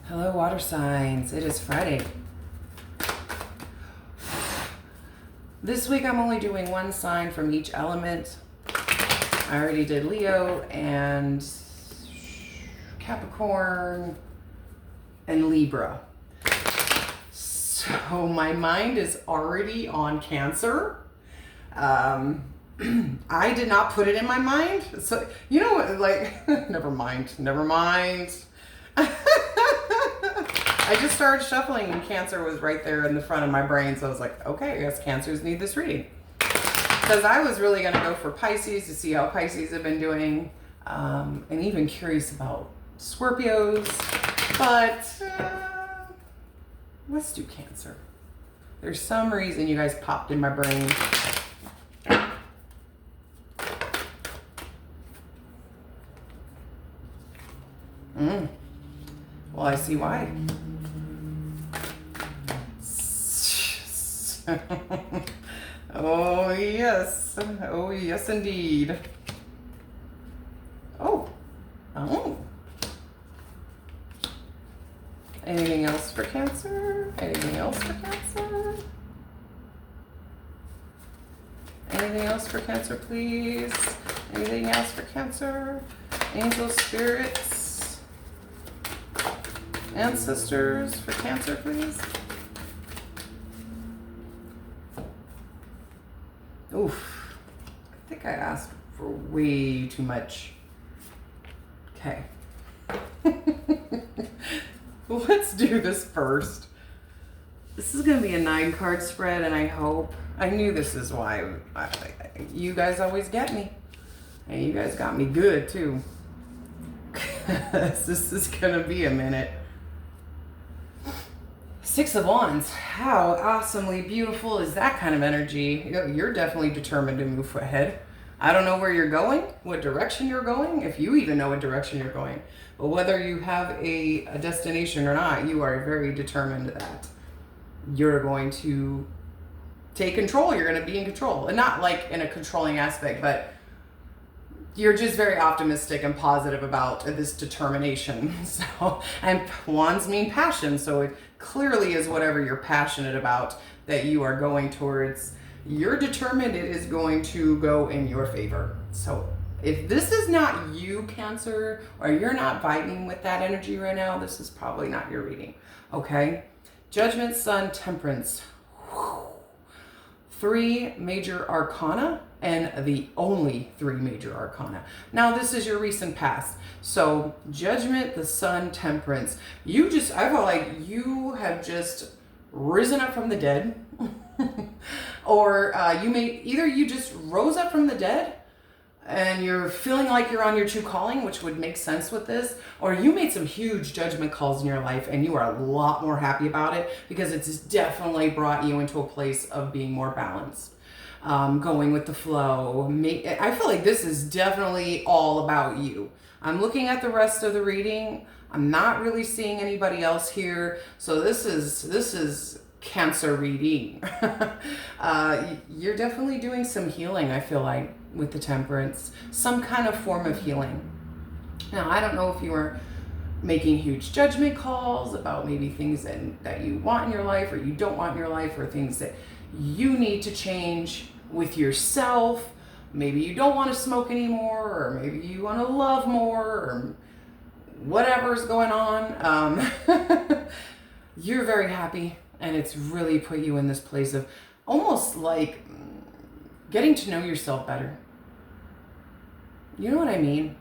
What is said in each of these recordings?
Hello, water signs. It is Friday. This week I'm only doing one sign from each element. I already did Leo and Capricorn and Libra. So my mind is already on Cancer. I did not put it in my mind. So, you know what, like, never mind. I just started shuffling and Cancer was right there in the front of my brain. So I was like, okay, I guess Cancers need this reading. Because I was really going to go for Pisces to see how Pisces have been doing. And even curious about Scorpios. But let's do Cancer. There's some reason you guys popped in my brain. Well, I see why. Oh, yes. Oh, yes, indeed. Oh. Anything else for Cancer? Anything else for Cancer? Anything else for Cancer, please? Anything else for Cancer? Angel spirits? Ancestors for Cancer, please? Oof. I think I asked for way too much. Okay. Let's do this first. This is going to be a 9-card spread, and I knew this is why you guys always get me. And you guys got me good, too. This is going to be a minute. 6 of Wands. How awesomely beautiful is that kind of energy? You're definitely determined to move ahead. I don't know where you're going, what direction you're going, if you even know what direction you're going. But whether you have a destination or not, you are very determined that you're going to take control. You're going to be in control. And not like in a controlling aspect, but you're just very optimistic and positive about this determination. So, and wands mean passion. So it clearly is whatever you're passionate about that you are going towards. You're determined it is going to go in your favor. So if this is not you, Cancer, or you're not vibing with that energy right now, this is probably not your reading. Okay? Judgment, Sun, Temperance. 3 major arcana and the only 3 major arcana. Now, this is your recent past. So, Judgment, the Sun, Temperance. I feel like you have just risen up from the dead. Or you just rose up from the dead and you're feeling like you're on your true calling, which would make sense with this, or you made some huge judgment calls in your life and you are a lot more happy about it because it's definitely brought you into a place of being more balanced, going with the flow. I feel like this is definitely all about you. I'm looking at the rest of the reading. I'm not really seeing anybody else here. So this is Cancer reading. You're definitely doing some healing, I feel like, with the Temperance. Some kind of form of healing. Now, I don't know if you were making huge judgment calls about maybe things that you want in your life or you don't want in your life, or things that you need to change with yourself. Maybe you don't want to smoke anymore, or maybe you want to love more, or whatever's going on. You're very happy. And it's really put you in this place of almost like getting to know yourself better. You know what I mean?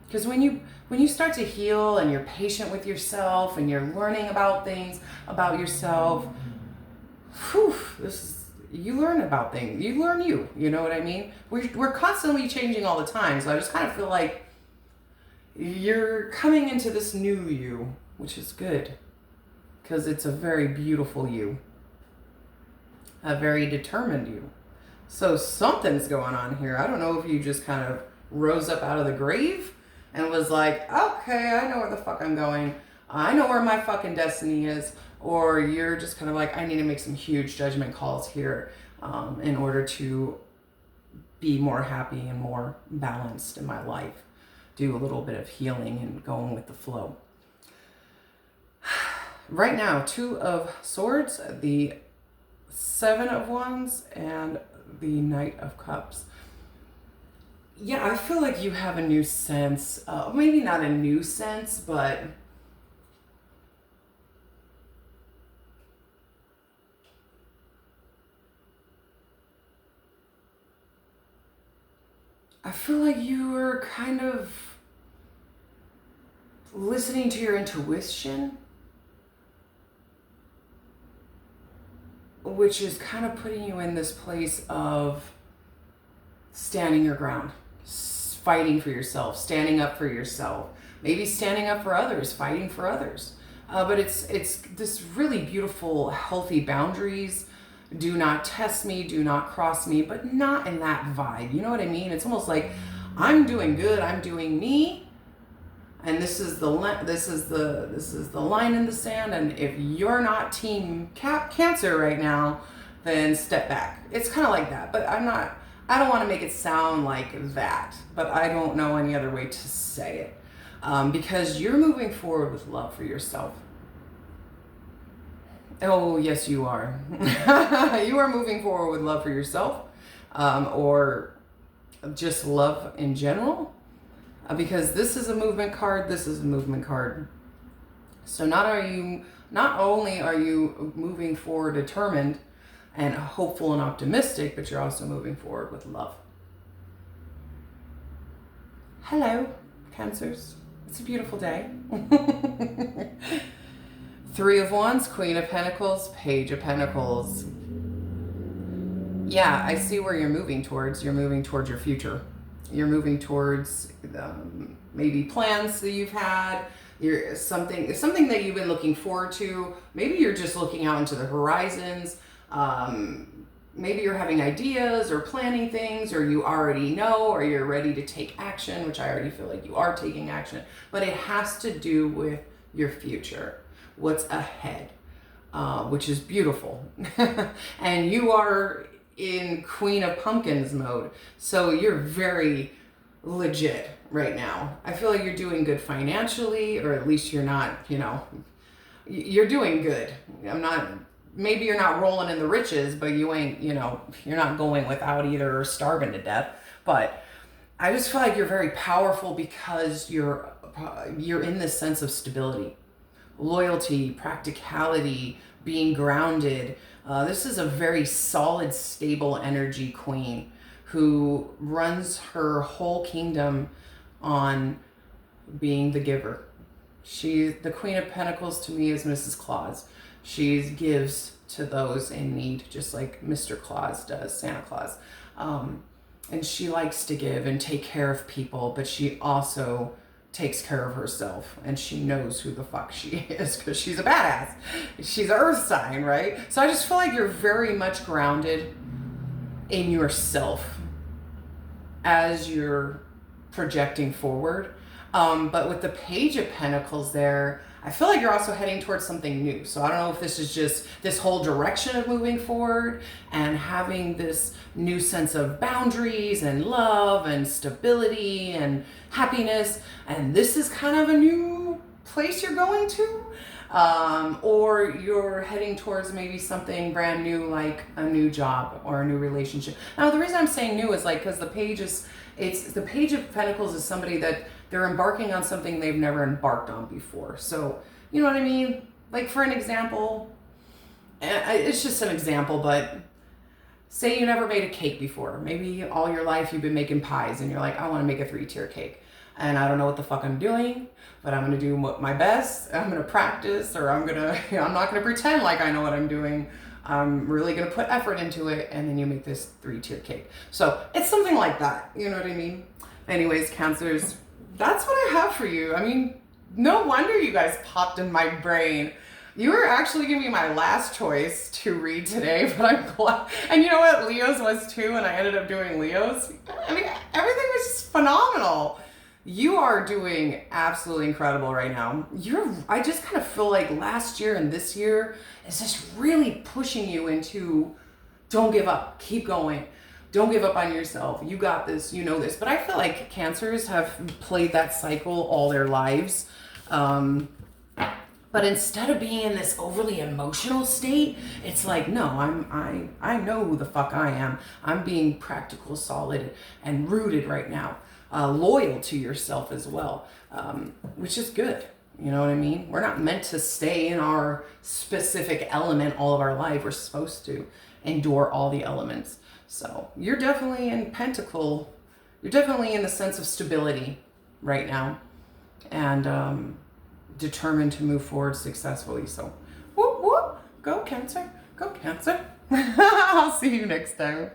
Because when you start to heal and you're patient with yourself and you're learning about things about yourself, you learn about things. You learn you know what I mean? We're constantly changing all the time. So I just kind of feel like you're coming into this new you, which is good. Because it's a very beautiful you. A very determined you. So something's going on here. I don't know if you just kind of rose up out of the grave and was like, okay, I know where the fuck I'm going. I know where my fucking destiny is. Or you're just kind of like, I need to make some huge judgment calls here in order to be more happy and more balanced in my life. Do a little bit of healing and going with the flow. Right now, Two of Swords, the Seven of Wands, and the Knight of Cups. Yeah, I feel like you have a new sense, maybe not a new sense, but I feel like you are kind of listening to your intuition, which is kind of putting you in this place of standing your ground, fighting for yourself, standing up for yourself, maybe standing up for others, fighting for others. But it's this really beautiful, healthy boundaries. Do not test me, do not cross me, but not in that vibe. You know what I mean? It's almost like I'm doing good, I'm doing me, and this is the line in the sand. And if you're not team Cancer right now, then step back. It's kind of like that, but I don't want to make it sound like that, but I don't know any other way to say it, because you're moving forward with love for yourself. Oh, yes, you are. You are moving forward with love for yourself, or just love in general, because this is a movement card, this is a movement card. So not only are you moving forward determined and hopeful and optimistic, but you're also moving forward with love. Hello, Cancers. It's a beautiful day. Three of Wands, Queen of Pentacles, Page of Pentacles. Yeah, I see where you're moving towards. You're moving towards your future. You're moving towards maybe plans that you've had. Something that you've been looking forward to. Maybe you're just looking out into the horizons. Maybe you're having ideas or planning things, or you already know, or you're ready to take action, which I already feel like you are taking action. But it has to do with your future, what's ahead, which is beautiful. And you are in Queen of Pumpkins mode, so you're very legit right now. I feel like you're doing good financially, or at least you're not, you're doing good. Maybe you're not rolling in the riches, but you ain't, you're not going without either or starving to death. But I just feel like you're very powerful because you're in this sense of stability, loyalty, practicality, being grounded. This is a very solid, stable energy queen who runs her whole kingdom on being the giver. The Queen of Pentacles to me is Mrs. Claus. She gives to those in need, just like Mr. Claus does, Santa Claus. And she likes to give and take care of people, but she also takes care of herself, and she knows who the fuck she is because she's a badass. She's an earth sign, right? So I just feel like you're very much grounded in yourself as you're projecting forward. But with the Page of Pentacles there, I feel like you're also heading towards something new. So I don't know if this is just this whole direction of moving forward and having this new sense of boundaries and love and stability and happiness. And this is kind of a new place you're going to. Or you're heading towards maybe something brand new, like a new job or a new relationship. Now, the reason I'm saying new is because the Page of Pentacles is somebody that they're embarking on something they've never embarked on before. So, you know what I mean? Like, for an example, it's just an example, but say you never made a cake before. Maybe all your life you've been making pies and you're like, I want to make a 3-tier cake. And I don't know what the fuck I'm doing, but I'm going to do my best. I'm going to practice, or I'm not going to pretend like I know what I'm doing. I'm really going to put effort into it. And then you make this 3-tier cake. So it's something like that. You know what I mean? Anyways, Cancers, that's what I have for you. I mean, no wonder you guys popped in my brain. You were actually going to be my last choice to read today, but I'm glad. And you know what? Leo's was too, and I ended up doing Leo's. I mean, everything was just phenomenal. You are doing absolutely incredible right now. I just kind of feel like last year and this year is just really pushing you into don't give up, keep going. Don't give up on yourself. You got this, you know this. But I feel like Cancers have played that cycle all their lives. But instead of being in this overly emotional state, it's like, no, I know who the fuck I am. I'm being practical, solid, and rooted right now. Loyal to yourself as well, which is good. You know what I mean? We're not meant to stay in our specific element all of our life. We're supposed to endure all the elements. So you're definitely in Pentacle. You're definitely in the sense of stability right now. And determined to move forward successfully. So, whoop, whoop. Go Cancer. Go Cancer. I'll see you next time.